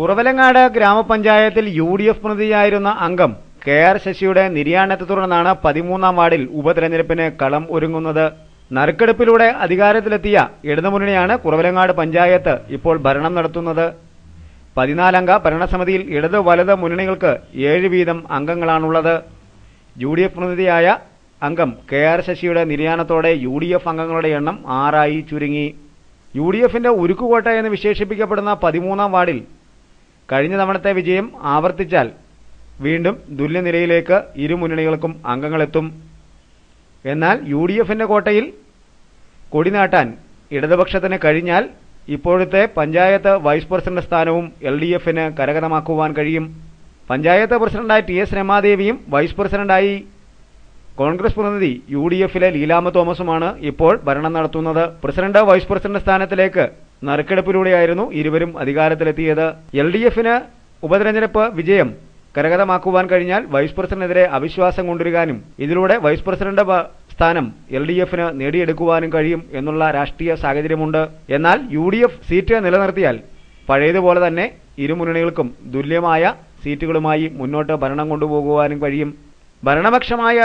കുറവലങ്ങാട് ഗ്രാമപഞ്ചായത്തിൽ യു.ഡി.എഫ് പ്രതിനിധിയായിരുന്ന അംഗം കെ.ആർ. ശശിയുടെ നിര്യാണത്തെ തുടർന്നാണ് 13ാം വാർഡിൽ ഉപതെരഞ്ഞെടുപ്പിന് കളം ഒരുങ്ങുന്നത്. നറുക്കെടുപ്പിലൂടെ അധികാരത്തിലെത്തിയ ഇടതുമുന്നണിയാണ് കുറവലങ്ങാട് പഞ്ചായത്ത് ഇപ്പോൾ ഭരണം നടത്തുന്നത്. 14-അംഗ ഭരണസമിതിയിൽ ഇടത് വലത് മുന്നണികൾക്ക് 7 വീതം അംഗങ്ങളാണുള്ളത്. യു.ഡി.എഫ് പ്രതിനിധിയായ അംഗം കെ.ആർ. ശശിയുടെ നിര്യാണത്തോടെ യു.ഡി.എഫ് അംഗങ്ങളുടെ എണ്ണം 6 ആയി ചുരുങ്ങി. യു.ഡി.എഫിന്റെ ഉരുക്കുകോട്ട എന്ന് വിശേഷിപ്പിക്കപ്പെടുന്ന 13ാം വാർഡിൽ കഴിഞ്ഞ തവണത്തെ വിജയം ആവർത്തിച്ചാൽ വീണ്ടും തുല്യനിലയിലേക്ക് ഇരു മുന്നണികൾക്കും അംഗങ്ങളെത്തും. എന്നാൽ യു.ഡി.എഫിന്റെ കോട്ടയിൽ കൊടിനാട്ടാൻ ഇടതുപക്ഷത്തിന് കഴിഞ്ഞാൽ ഇപ്പോഴത്തെ പഞ്ചായത്ത് വൈസ് പ്രസിഡന്റ് സ്ഥാനവും എൽ.ഡി.എഫിന് കരഗതമാക്കുവാൻ കഴിയും. പഞ്ചായത്ത് പ്രസിഡന്റായി ടി.എസ്. രമാദേവിയും വൈസ് പ്രസിഡന്റായി കോൺഗ്രസ് പ്രതിനിധി യു.ഡി.എഫിലെ ലീലാമ്മ തോമസുമാണ് ഇപ്പോൾ ഭരണം നടത്തുന്നത്. പ്രസിഡന്റ് വൈസ് പ്രസിഡന്റ് സ്ഥാനത്തിലേക്ക് നറുക്കെടുപ്പിലൂടെയായിരുന്നു ഇരുവരും അധികാരത്തിലെത്തിയത്. എൽ.ഡി.എഫിന് ഉപതെരഞ്ഞെടുപ്പ് വിജയം കരഗതമാക്കുവാൻ കഴിഞ്ഞാൽ വൈസ് പ്രസിഡന്റിനെതിരെ അവിശ്വാസം കൊണ്ടുവരാനും ഇതിലൂടെ വൈസ് പ്രസിഡന്റ് സ്ഥാനം എൽ.ഡി.എഫിന് നേടിയെടുക്കുവാനും കഴിയും എന്നുള്ള രാഷ്ട്രീയ സാഹചര്യമുണ്ട്. എന്നാൽ യു.ഡി.എഫ് സീറ്റ് നിലനിർത്തിയാൽ പഴയതുപോലെ തന്നെ ഇരു മുന്നണികൾക്കും തുല്യമായ സീറ്റുകളുമായി മുന്നോട്ട് ഭരണം കൊണ്ടുപോകുവാനും കഴിയും. ഭരണപക്ഷമായ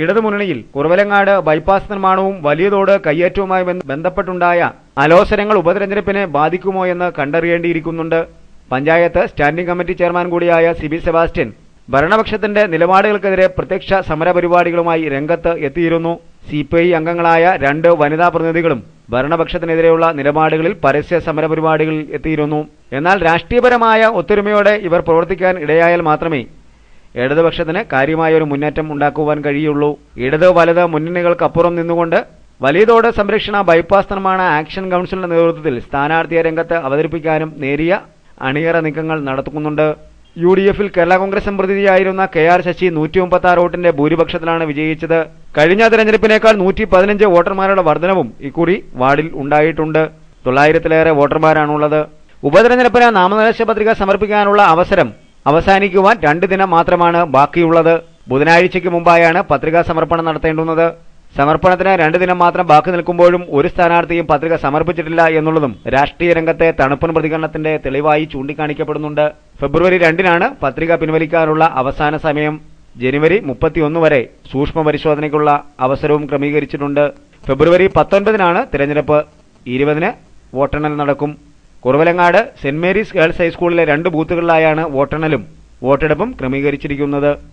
ഇടതുമുന്നണിയിൽ കുറവലങ്ങാട് ബൈപ്പാസ് നിർമ്മാണവും വലിയതോട് കയ്യേറ്റവുമായി ബന്ധപ്പെട്ടുണ്ടായ അലോസരങ്ങൾ ഉപതെരഞ്ഞെടുപ്പിനെ ബാധിക്കുമോ എന്ന് കണ്ടറിയേണ്ടിയിരിക്കുന്നുണ്ട്. പഞ്ചായത്ത് സ്റ്റാൻഡിംഗ് കമ്മിറ്റി ചെയർമാൻ കൂടിയായ സി.ബി. സെബാസ്റ്റ്യൻ ഭരണപക്ഷത്തിന്റെ നിലപാടുകൾക്കെതിരെ പ്രത്യക്ഷ സമരപരിപാടികളുമായി രംഗത്ത് എത്തിയിരുന്നു. സി.പി.ഐ അംഗങ്ങളായ 2 വനിതാ പ്രതിനിധികളും ഭരണപക്ഷത്തിനെതിരെയുള്ള നിലപാടുകളിൽ പരസ്യ സമരപരിപാടികളിൽ എത്തിയിരുന്നു. എന്നാൽ രാഷ്ട്രീയപരമായ ഒത്തൊരുമയോടെ ഇവർ പ്രവർത്തിക്കാൻ ഇടയായാൽ മാത്രമേ ഇടതുപക്ഷത്തിന് കാര്യമായൊരു മുന്നേറ്റം ഉണ്ടാക്കുവാൻ കഴിയുള്ളൂ. ഇടത് വലത് മുന്നണികൾക്കപ്പുറം നിന്നുകൊണ്ട് വലിയതോട് സംരക്ഷണ ബൈപ്പാസ് നിർമ്മാണ ആക്ഷൻ കൗൺസിലിന്റെ നേതൃത്വത്തിൽ സ്ഥാനാർത്ഥിയെ രംഗത്ത് അവതരിപ്പിക്കാനും നേരിയ അണിയറ നീക്കങ്ങൾ നടത്തുന്നുണ്ട്. യു.ഡി.എഫിൽ കേരള കോൺഗ്രസ് പ്രതിനിധിയായിരുന്ന കെ.ആർ. ശശി 156 വോട്ടിന്റെ ഭൂരിപക്ഷത്തിലാണ് വിജയിച്ചത്. കഴിഞ്ഞ തെരഞ്ഞെടുപ്പിനേക്കാൾ 115 വോട്ടർമാരുടെ വർധനവും ഇക്കുറി വാർഡിൽ ഉണ്ടായിട്ടുണ്ട്. 900-ലേറെ വോട്ടർമാരാണുള്ളത്. ഉപതെരഞ്ഞെടുപ്പിന് നാമനിർദ്ദേശ പത്രിക സമർപ്പിക്കാനുള്ള അവസരം അവസാനിക്കുവാൻ 2 ദിനം മാത്രമാണ് ബാക്കിയുള്ളത്. ബുധനാഴ്ചയ്ക്ക് മുമ്പായാണ് പത്രികാ സമർപ്പണം നടത്തേണ്ടുന്നത്. സമർപ്പണത്തിന് 2 ദിനം മാത്രം ബാക്കി നിൽക്കുമ്പോഴും ഒരു സ്ഥാനാർത്ഥിയും പത്രിക സമർപ്പിച്ചിട്ടില്ല എന്നുള്ളതും രാഷ്ട്രീയ രംഗത്തെ തണുപ്പൻ പ്രതികരണത്തിന്റെ തെളിവായി ചൂണ്ടിക്കാണിക്കപ്പെടുന്നുണ്ട്. ഫെബ്രുവരി 2-നാണ് പത്രിക പിൻവലിക്കാനുള്ള അവസാന സമയം. ജനുവരി 31 വരെ സൂക്ഷ്മ പരിശോധനയ്ക്കുള്ള അവസരവും ക്രമീകരിച്ചിട്ടുണ്ട്. ഫെബ്രുവരി 19-നാണ് തിരഞ്ഞെടുപ്പ്. 20-ന് വോട്ടെണ്ണൽ നടക്കും. കുറവലങ്ങാട് സെന്റ് മേരീസ് ഗേൾസ് ഹൈസ്കൂളിലെ 2 ബൂത്തുകളിലായാണ് വോട്ടെണ്ണലും വോട്ടെടുപ്പും ക്രമീകരിച്ചിരിക്കുന്നത്.